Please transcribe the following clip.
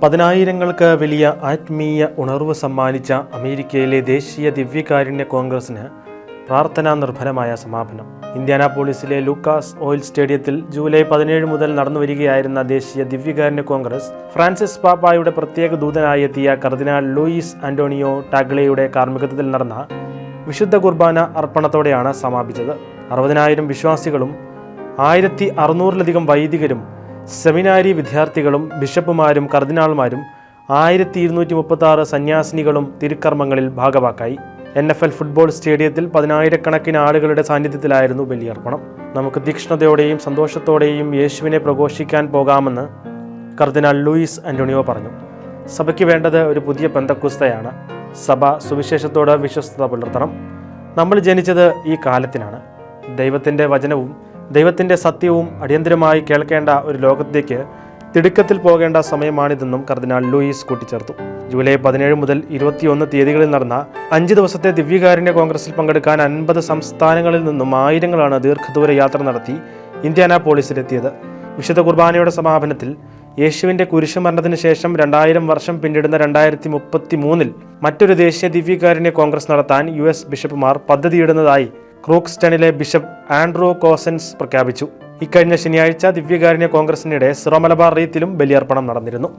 പതിനായിരങ്ങൾക്ക് വലിയ ആത്മീയ ഉണർവ് സമ്മാനിച്ച അമേരിക്കയിലെ ദേശീയ ദിവ്യകാരുണ്യ കോൺഗ്രസിന് പ്രാർത്ഥനാ നിർഭരമായ സമാപനം. ഇൻഡ്യാനാപോളിസിലെ ലൂക്കാസ് ഓയിൽ സ്റ്റേഡിയത്തിൽ ജൂലൈ 17 മുതൽ നടന്നുവരികയായിരുന്ന ദേശീയ ദിവ്യകാരുണ്യ കോൺഗ്രസ് ഫ്രാൻസിസ് പാപ്പായുടെ പ്രത്യേക ദൂതനായി എത്തിയ കർദിനാൾ ലൂയിസ് ആന്റോണിയോ ടാഗ്ലെയുടെ കാർമ്മികത്വത്തിൽ നടന്ന വിശുദ്ധ കുർബാന അർപ്പണത്തോടെയാണ് സമാപിച്ചത്. 60,000 വിശ്വാസികളും 1,600-ലധികം വൈദികരും സെമിനാരി വിദ്യാർത്ഥികളും ബിഷപ്പുമാരും കർദിനാൾമാരും 1,236 സന്യാസിനികളും തിരുക്കർമ്മങ്ങളിൽ ഭാഗവാക്കായി. NFL ഫുട്ബോൾ സ്റ്റേഡിയത്തിൽ 10,000-കണക്കിന് ആളുകളുടെ സാന്നിധ്യത്തിലായിരുന്നു ബലിയർപ്പണം. നമുക്ക് തീക്ഷ്ണതയോടെയും സന്തോഷത്തോടെയും യേശുവിനെ പ്രഘോഷിക്കാൻ പോകാമെന്ന് കർദിനാൾ ലൂയിസ് ആന്റോണിയോ പറഞ്ഞു. സഭയ്ക്ക് വേണ്ടത് ഒരു പുതിയ പെന്തക്കോസ്തയാണ്. സഭ സുവിശേഷത്തോട് വിശ്വസ്തത പുലർത്തണം. നമ്മൾ ജനിച്ചത് ഈ കാലത്തിനാണ്. ദൈവത്തിൻ്റെ വചനവും ദൈവത്തിൻ്റെ സത്യവും അടിയന്തരമായി കേൾക്കേണ്ട ഒരു ലോകത്തേക്ക് തിടുക്കത്തിൽ പോകേണ്ട സമയമാണിതെന്നും കർദിനാൾ ലൂയിസ് കൂട്ടിച്ചേർത്തു. ജൂലൈ 17 മുതൽ 21 തീയതികളിൽ നടന്ന 5 ദിവസത്തെ ദിവ്യകാരുണ്യ കോൺഗ്രസിൽ പങ്കെടുക്കാൻ 50 സംസ്ഥാനങ്ങളിൽ നിന്നും ആയിരങ്ങളാണ് ദീർഘദൂര യാത്ര നടത്തി ഇൻഡ്യാനാപോളിസിലെത്തിയത്. വിശുദ്ധ കുർബാനയുടെ സമാപനത്തിൽ യേശുവിൻ്റെ കുരിശുമരണത്തിന് ശേഷം 2000 വർഷം പിന്നിടുന്ന 2033 മറ്റൊരു ദേശീയ ദിവ്യകാരുണ്യ കോൺഗ്രസ് നടത്താൻ US ബിഷപ്പുമാർ പദ്ധതിയിടുന്നതായി ക്രൂക്സ്റ്റണിലെ ബിഷപ്പ് ആൻഡ്രൂ കോസൻസ് പ്രഖ്യാപിച്ചു. ഇക്കഴിഞ്ഞ ശനിയാഴ്ച ദിവ്യകാരുണ്യ കോൺഗ്രസിനിടെ സിറോ മലബാർ റീത്തിലും ബലിയർപ്പണം നടന്നിരുന്നു.